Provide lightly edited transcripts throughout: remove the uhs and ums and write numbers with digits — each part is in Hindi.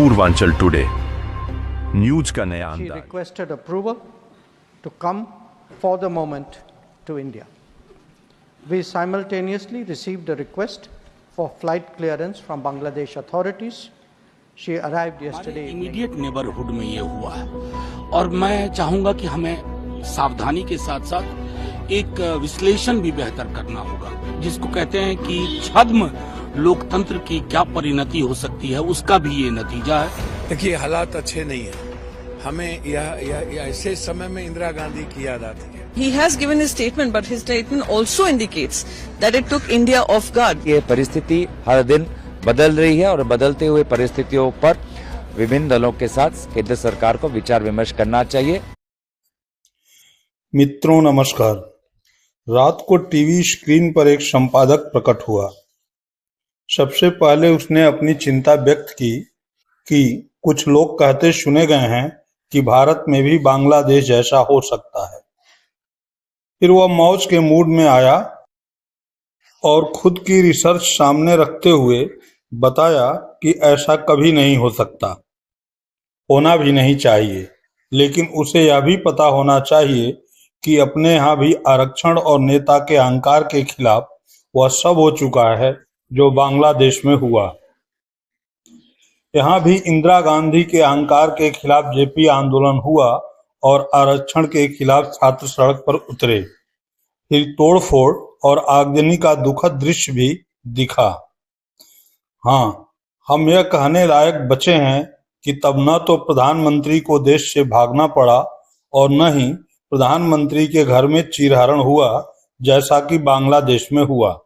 पूर्वांचल टुडे न्यूज का नया She अंदाज। requested approval to come for the moment to India. We simultaneously received a request for flight clearance from Bangladesh authorities. She arrived yesterday evening. Immediate neighbourhood में ये हुआ है और मैं चाहूंगा कि हमें सावधानी के साथ साथ एक विश्लेषण भी बेहतर करना होगा, जिसको कहते हैं कि छद्म लोकतंत्र की क्या परिणति हो सकती है, उसका भी ये नतीजा है। देखिए, हालात अच्छे नहीं है। हमें यह ऐसे समय में इंदिरा गांधी की याद आती है। He has given his statement, but his statement also indicates that it took India off guard. ये परिस्थिति हर दिन बदल रही है और बदलते हुए परिस्थितियों पर विभिन्न दलों के साथ केंद्र सरकार को विचार विमर्श करना चाहिए। मित्रों नमस्कार। रात को टीवी स्क्रीन पर एक संपादक प्रकट हुआ। सबसे पहले उसने अपनी चिंता व्यक्त की कि कुछ लोग कहते सुने गए हैं कि भारत में भी बांग्लादेश जैसा हो सकता है। फिर वह मौज के मूड में आया और खुद की रिसर्च सामने रखते हुए बताया कि ऐसा कभी नहीं हो सकता, होना भी नहीं चाहिए। लेकिन उसे यह भी पता होना चाहिए कि अपने यहाँ भी आरक्षण और नेता के अहंकार के खिलाफ वह सब हो चुका है जो बांग्लादेश में हुआ। यहाँ भी इंदिरा गांधी के अहंकार के खिलाफ जेपी आंदोलन हुआ और आरक्षण के खिलाफ छात्र सड़क पर उतरे। फिर तोड़फोड़ और आगजनी का दुखद दृश्य भी दिखा। हाँ, हम यह कहने लायक बचे हैं कि तब न तो प्रधानमंत्री को देश से भागना पड़ा और न ही प्रधानमंत्री के घर में चीरहरण हुआ जैसा कि बांग्लादेश में हुआ।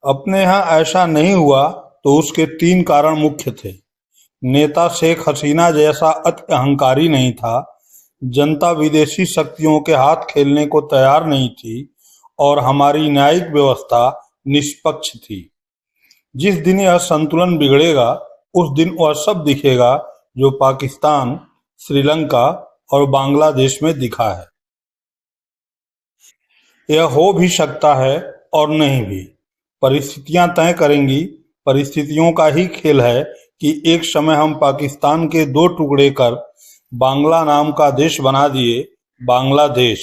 अपने यहाँ ऐसा नहीं हुआ तो उसके 3 कारण मुख्य थे। नेता शेख हसीना जैसा अति अहंकारी नहीं था, जनता विदेशी शक्तियों के हाथ खेलने को तैयार नहीं थी और हमारी न्यायिक व्यवस्था निष्पक्ष थी। जिस दिन यह संतुलन बिगड़ेगा उस दिन वह सब दिखेगा जो पाकिस्तान, श्रीलंका और बांग्लादेश में दिखा है। यह हो भी सकता है और नहीं भी, परिस्थितियां तय करेंगी। परिस्थितियों का ही खेल है कि एक समय हम पाकिस्तान के 2 टुकड़े कर बांग्ला नाम का देश बना दिए, बांग्लादेश।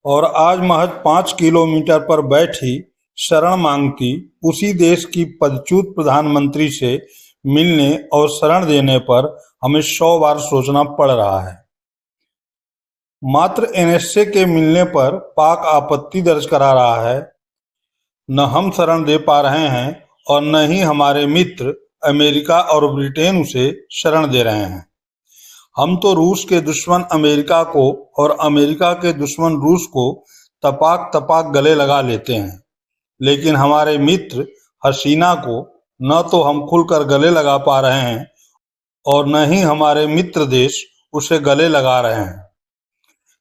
और आज महज 5 किलोमीटर पर बैठी शरण मांगती उसी देश की पदच्युत प्रधानमंत्री से मिलने और शरण देने पर हमें 100 बार सोचना पड़ रहा है। मात्र एनएसए के मिलने पर पाक आपत्ति दर्ज करा रहा है। न हम शरण दे पा रहे हैं और न ही हमारे मित्र अमेरिका और ब्रिटेन उसे शरण दे रहे हैं। हम तो रूस के दुश्मन अमेरिका को और अमेरिका के दुश्मन रूस को तपाक तपाक गले लगा लेते हैं, लेकिन हमारे मित्र हसीना को न तो हम खुलकर गले लगा पा रहे हैं और न ही हमारे मित्र देश उसे गले लगा रहे हैं।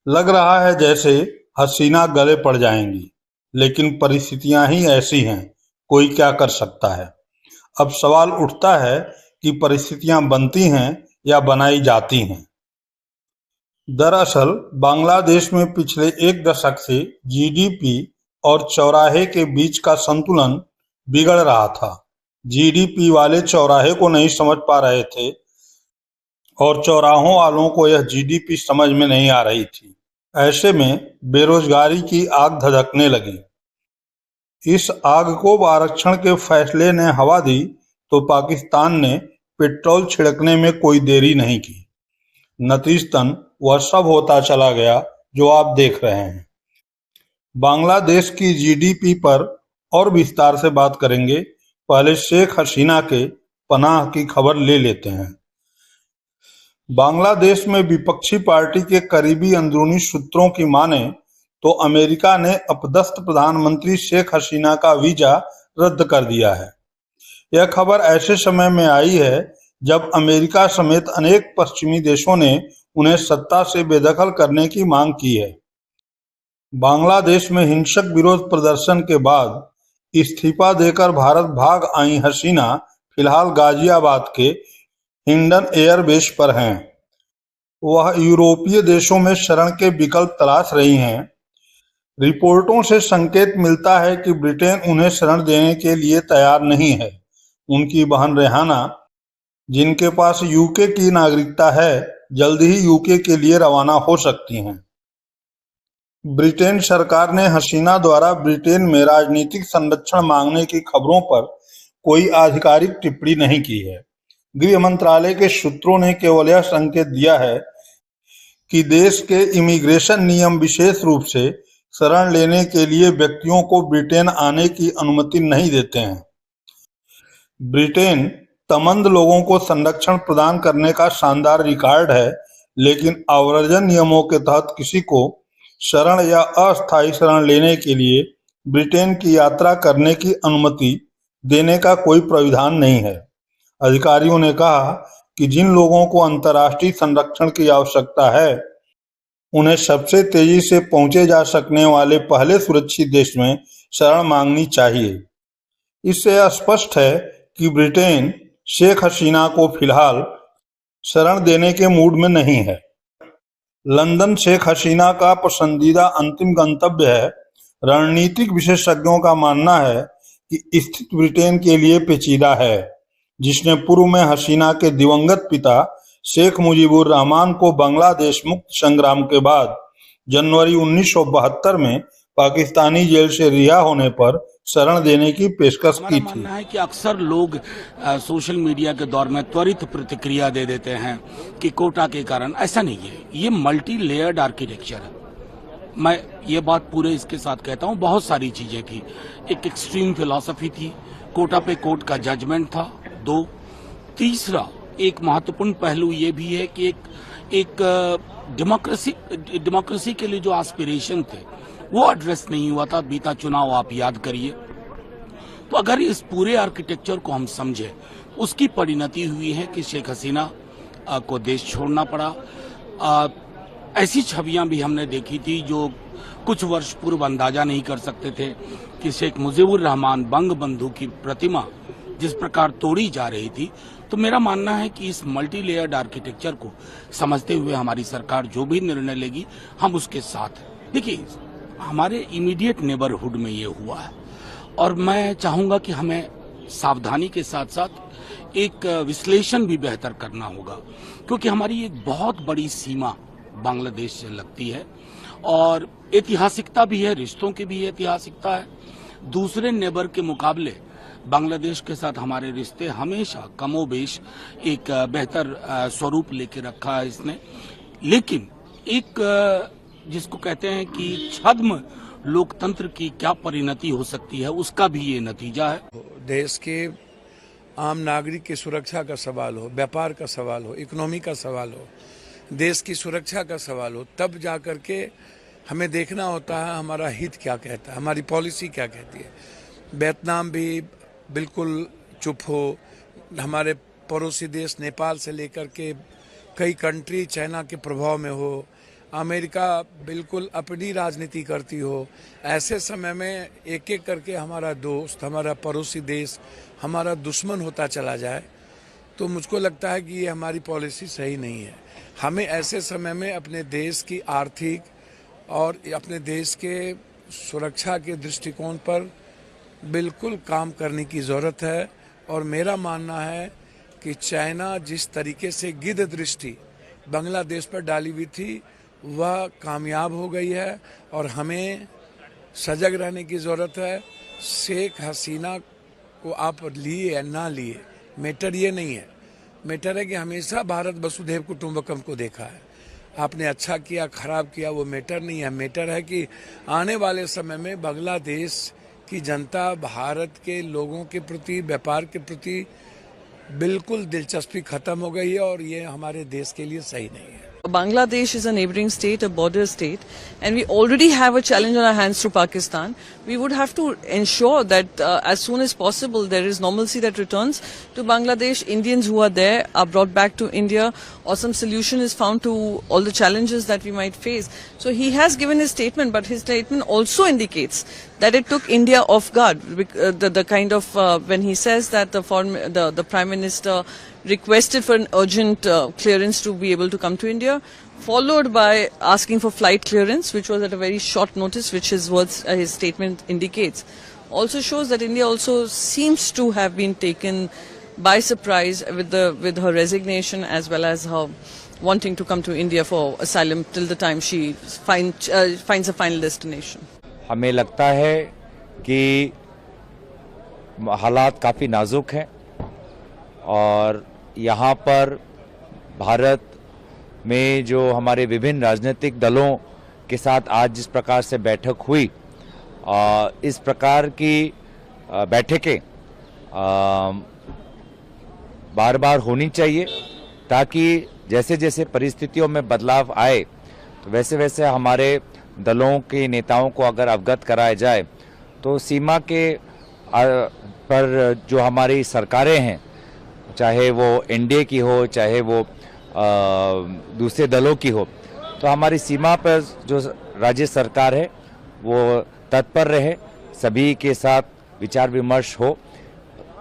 लग रहा है जैसे हसीना गले पड़ जाएंगी, लेकिन परिस्थितियां ही ऐसी हैं, कोई क्या कर सकता है। अब सवाल उठता है कि परिस्थितियां बनती हैं या बनाई जाती हैं। दरअसल बांग्लादेश में पिछले 1 दशक से जीडीपी और चौराहे के बीच का संतुलन बिगड़ रहा था। जीडीपी वाले चौराहे को नहीं समझ पा रहे थे और चौराहों वालों को यह जीडीपी समझ में नहीं आ रही थी। ऐसे में बेरोजगारी की आग धधकने लगी। इस आग को आरक्षण के फैसले ने हवा दी तो पाकिस्तान ने पेट्रोल छिड़कने में कोई देरी नहीं की। नतीजतन वह सब होता चला गया जो आप देख रहे हैं। बांग्लादेश की जीडीपी पर और विस्तार से बात करेंगे। पहले शेख हसीना के पनाह की खबर ले लेते हैं। बांग्लादेश में विपक्षी पार्टी के करीबी अंदरूनी सूत्रों की माने तो अमेरिका ने अपदस्थ प्रधानमंत्री शेख हसीना का वीजा रद्द कर दिया है। यह खबर ऐसे समय में आई है जब अमेरिका समेत अनेक पश्चिमी देशों ने उन्हें सत्ता से बेदखल करने की मांग की है। बांग्लादेश में हिंसक विरोध प्रदर्शन के बाद इस्तीफा देकर भारत भाग आई हसीना फिलहाल गाजियाबाद के हिंडन एयरबेस पर हैं। वह यूरोपीय देशों में शरण के विकल्प तलाश रही हैं। रिपोर्टों से संकेत मिलता है कि ब्रिटेन उन्हें शरण देने के लिए तैयार नहीं है। उनकी बहन रेहाना जिनके पास यूके की नागरिकता है जल्द ही यूके के लिए रवाना हो सकती हैं। ब्रिटेन सरकार ने हसीना द्वारा ब्रिटेन में राजनीतिक संरक्षण मांगने की खबरों पर कोई आधिकारिक टिप्पणी नहीं की है। गृह मंत्रालय के सूत्रों ने केवल यह संकेत दिया है कि देश के इमिग्रेशन नियम विशेष रूप से शरण लेने के लिए व्यक्तियों को ब्रिटेन आने की अनुमति नहीं देते हैं। ब्रिटेन तमंद लोगों को संरक्षण प्रदान करने का शानदार रिकॉर्ड है, लेकिन आव्रजन नियमों के तहत किसी को शरण या अस्थायी शरण लेने के लिए ब्रिटेन की यात्रा करने की अनुमति देने का कोई प्राविधान नहीं है। अधिकारियों ने कहा कि जिन लोगों को अंतर्राष्ट्रीय संरक्षण की आवश्यकता है उन्हें सबसे तेजी से पहुंचे जा सकने वाले पहले सुरक्षित देश में शरण मांगनी चाहिए। इससे यह स्पष्ट है कि ब्रिटेन शेख हसीना को फिलहाल शरण देने के मूड में नहीं है। लंदन शेख हसीना का पसंदीदा अंतिम गंतव्य है। रणनीतिक विशेषज्ञों का मानना है कि स्थिति ब्रिटेन के लिए पेचीदा है, जिसने पूर्व में हसीना के दिवंगत पिता शेख मुजीबुर रहमान को बांग्लादेश मुक्त संग्राम के बाद जनवरी 1972 में पाकिस्तानी जेल से रिहा होने पर शरण देने की पेशकश की थी। मानना है कि अक्सर लोग सोशल मीडिया के दौर में त्वरित प्रतिक्रिया दे देते हैं कि कोटा के कारण। ऐसा नहीं है, ये मल्टी लेयर्ड आर्किटेक्चर है। मैं ये बात पूरे इसके साथ कहता हूँ, बहुत सारी चीजें थी। एक एक्सट्रीम फिलॉसफी थी, कोटा पे कोर्ट का जजमेंट था। 2, तीसरा एक महत्वपूर्ण पहलू ये भी है कि एक डेमोक्रेसी के लिए जो एस्पिरेशन थे वो एड्रेस नहीं हुआ था। बीता चुनाव आप याद करिए। तो अगर इस पूरे आर्किटेक्चर को हम समझे, उसकी परिणति हुई है कि शेख हसीना को देश छोड़ना पड़ा। ऐसी छवियां भी हमने देखी थी जो कुछ वर्ष पूर्व अंदाजा नहीं कर सकते थे कि शेख मुजीबुर रहमान बंग बंधु की प्रतिमा जिस प्रकार तोड़ी जा रही थी। तो मेरा मानना है कि इस मल्टी लेयर्ड आर्किटेक्चर को समझते हुए हमारी सरकार जो भी निर्णय लेगी हम उसके साथ हैं। देखिए, हमारे इमीडिएट नेबरहुड में ये हुआ है और मैं चाहूंगा कि हमें सावधानी के साथ साथ एक विश्लेषण भी बेहतर करना होगा, क्योंकि हमारी एक बहुत बड़ी सीमा बांग्लादेश से लगती है और ऐतिहासिकता भी है, रिश्तों की भी ऐतिहासिकता है। दूसरे नेबर के मुकाबले बांग्लादेश के साथ हमारे रिश्ते हमेशा कमोबेश एक बेहतर स्वरूप लेके रखा है इसने। लेकिन एक जिसको कहते हैं कि छद्म लोकतंत्र की क्या परिणति हो सकती है, उसका भी ये नतीजा है। देश के आम नागरिक की सुरक्षा का सवाल हो, व्यापार का सवाल हो, इकोनॉमी का सवाल हो, देश की सुरक्षा का सवाल हो, तब जाकर के हमें देखना होता है हमारा हित क्या कहता है, हमारी पॉलिसी क्या कहती है। वियतनाम भी बिल्कुल चुप हो, हमारे पड़ोसी देश नेपाल से लेकर के कई कंट्री चाइना के प्रभाव में हो, अमेरिका बिल्कुल अपनी राजनीति करती हो। ऐसे समय में एक एक करके हमारा दोस्त, हमारा पड़ोसी देश हमारा दुश्मन होता चला जाए, तो मुझको लगता है कि ये हमारी पॉलिसी सही नहीं है। हमें ऐसे समय में अपने देश की आर्थिक और अपने देश के सुरक्षा के दृष्टिकोण पर बिल्कुल काम करने की ज़रूरत है। और मेरा मानना है कि चाइना जिस तरीके से गिद्ध दृष्टि बांग्लादेश पर डाली हुई थी वह कामयाब हो गई है और हमें सजग रहने की ज़रूरत है। शेख हसीना को आप लिए या ना लिए, मैटर ये नहीं है। मैटर है कि हमेशा भारत वसुधैव कुटुंबकम को देखा है। आपने अच्छा किया, खराब किया, वो मैटर नहीं है। मैटर है कि आने वाले समय में बांग्लादेश की जनता भारत के लोगों के प्रति, व्यापार के प्रति बिल्कुल दिलचस्पी खत्म हो गई है और ये हमारे देश के लिए सही नहीं है। Bangladesh is a neighboring state, a border state, and we already have a challenge on our hands through Pakistan. We would have to ensure that as soon as possible there is normalcy that returns to Bangladesh. Indians who are there are brought back to India, or some solution is found to all the challenges that we might face. So he has given his statement, but his statement also indicates that it took India off guard. The kind of when he says that the Prime Minister requested for an urgent clearance to be able to come to India, followed by asking for flight clearance, which was at a very short notice, which his words, his statement indicates. Also shows that India also seems to have been taken by surprise with her resignation as well as her wanting to come to India for asylum till the time she finds a final destination. हमें लगता है कि हालात काफ़ी नाजुक हैं और यहाँ पर भारत में जो हमारे विभिन्न राजनीतिक दलों के साथ आज जिस प्रकार से बैठक हुई, इस प्रकार की बैठकें बार बार होनी चाहिए ताकि जैसे जैसे परिस्थितियों में बदलाव आए तो वैसे वैसे हमारे दलों के नेताओं को अगर अवगत कराया जाए तो सीमा के पर जो हमारी सरकारें हैं, चाहे वो एनडीए की हो चाहे वो दूसरे दलों की हो, तो हमारी सीमा पर जो राज्य सरकार है वो तत्पर रहे, सभी के साथ विचार विमर्श हो।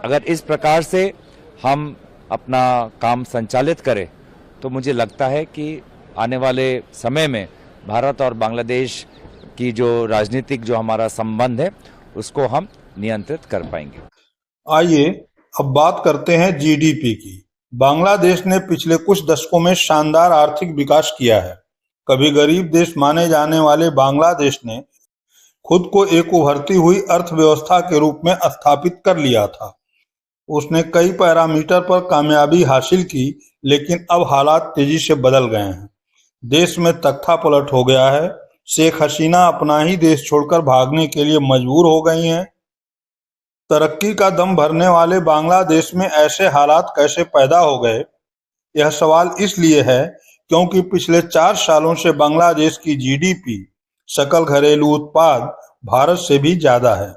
अगर इस प्रकार से हम अपना काम संचालित करें तो मुझे लगता है कि आने वाले समय में भारत और बांग्लादेश की जो राजनीतिक जो हमारा संबंध है उसको हम नियंत्रित कर पाएंगे। आइए अब बात करते हैं जीडीपी की। बांग्लादेश ने पिछले कुछ दशकों में शानदार आर्थिक विकास किया है। कभी गरीब देश माने जाने वाले बांग्लादेश ने खुद को एक उभरती हुई अर्थव्यवस्था के रूप में स्थापित कर लिया था। उसने कई पैरामीटर पर कामयाबी हासिल की, लेकिन अब हालात तेजी से बदल गए हैं। देश में तख्ता पलट हो गया है। शेख हसीना अपना ही देश छोड़कर भागने के लिए मजबूर हो गई हैं। तरक्की का दम भरने वाले बांग्लादेश में ऐसे हालात कैसे पैदा हो गए? यह सवाल इसलिए है क्योंकि पिछले 4 सालों से बांग्लादेश की जीडीपी सकल घरेलू उत्पाद भारत से भी ज्यादा है।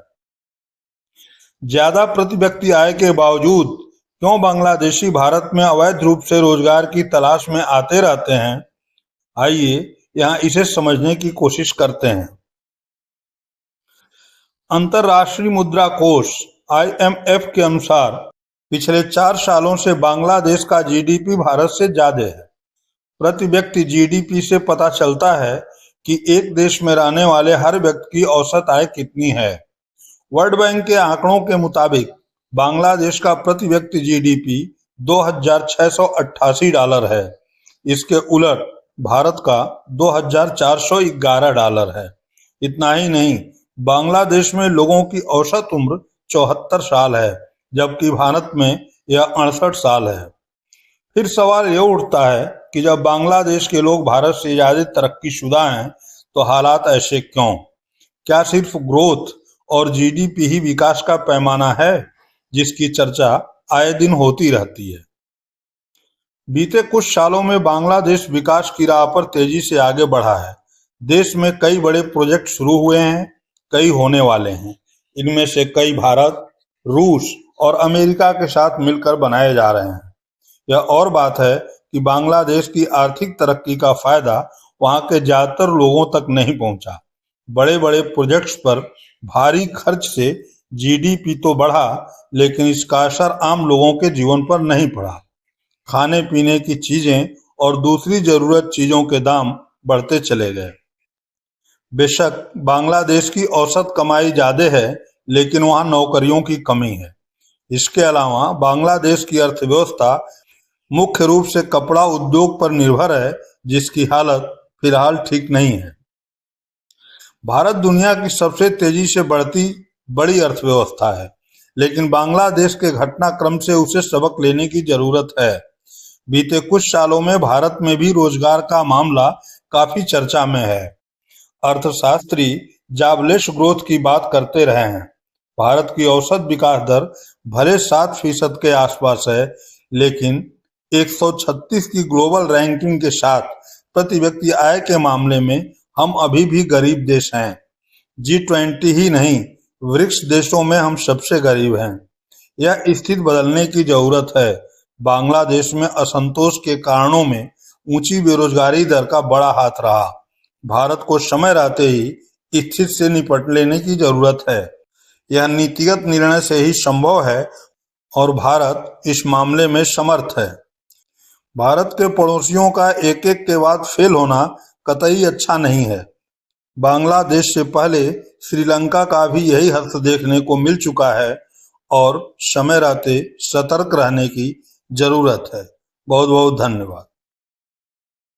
ज्यादा प्रति व्यक्ति आय के बावजूद क्यों बांग्लादेशी भारत में अवैध रूप से रोजगार की तलाश में आते रहते हैं? आइए यहाँ इसे समझने की कोशिश करते हैं। अंतर्राष्ट्रीय मुद्रा कोष IMF के अनुसार पिछले 4 सालों से बांग्लादेश का जीडीपी भारत से ज्यादा है। प्रति व्यक्ति जीडीपी से पता चलता है कि एक देश में रहने वाले हर व्यक्ति की औसत आय कितनी है। वर्ल्ड बैंक के आंकड़ों के मुताबिक बांग्लादेश का प्रति व्यक्ति जीडीपी $2,688 है। इसके उलट भारत का $2,411 है। इतना ही नहीं, बांग्लादेश में लोगों की औसत उम्र 74 साल है, जबकि भारत में यह 68 साल है। फिर सवाल यह उठता है कि जब बांग्लादेश के लोग भारत से ज्यादा तरक्कीशुदा हैं तो हालात ऐसे क्यों? क्या सिर्फ ग्रोथ और जीडीपी ही विकास का पैमाना है जिसकी चर्चा आए दिन होती रहती है? बीते कुछ सालों में बांग्लादेश विकास की राह पर तेजी से आगे बढ़ा है। देश में कई बड़े प्रोजेक्ट शुरू हुए हैं, कई होने वाले हैं। इनमें से कई भारत, रूस और अमेरिका के साथ मिलकर बनाए जा रहे हैं। यह और बात है कि बांग्लादेश की आर्थिक तरक्की का फायदा वहां के ज्यादातर लोगों तक नहीं पहुंचा। बड़े बड़े प्रोजेक्ट्स पर भारी खर्च से जीडीपी तो बढ़ा, लेकिन इसका असर आम लोगों के जीवन पर नहीं पड़ा। खाने पीने की चीजें और दूसरी जरूरत चीजों के दाम बढ़ते चले गए। बेशक बांग्लादेश की औसत कमाई ज्यादा है, लेकिन वहां नौकरियों की कमी है। इसके अलावा बांग्लादेश की अर्थव्यवस्था मुख्य रूप से कपड़ा उद्योग पर निर्भर है, जिसकी हालत फिलहाल ठीक नहीं है। भारत दुनिया की सबसे तेजी से बढ़ती बड़ी अर्थव्यवस्था है, लेकिन बांग्लादेश के घटनाक्रम से उसे सबक लेने की जरूरत है। बीते कुछ सालों में भारत में भी रोजगार का मामला काफी चर्चा में है। अर्थशास्त्री जॉबलेस ग्रोथ की बात करते रहे हैं। भारत की औसत विकास दर भले 7% के आसपास है, लेकिन 136 की ग्लोबल रैंकिंग के साथ प्रति व्यक्ति आय के मामले में हम अभी भी गरीब देश हैं। G20 ही नहीं, ब्रिक्स देशों में हम सबसे गरीब हैं। यह स्थिति बदलने की जरूरत है। बांग्लादेश में असंतोष के कारणों में ऊंची बेरोजगारी दर का बड़ा हाथ रहा। भारत को समय रहते ही स्थिति से निपट लेने की जरूरत है। यह नीतिगत निर्णय से ही संभव है और भारत इस मामले में समर्थ है। भारत के पड़ोसियों का एक एक के बाद फेल होना कतई अच्छा नहीं है। बांग्लादेश से पहले श्रीलंका का भी यही हर्ष देखने को मिल चुका है और समय रहते सतर्क रहने की जरूरत है। बहुत बहुत धन्यवाद।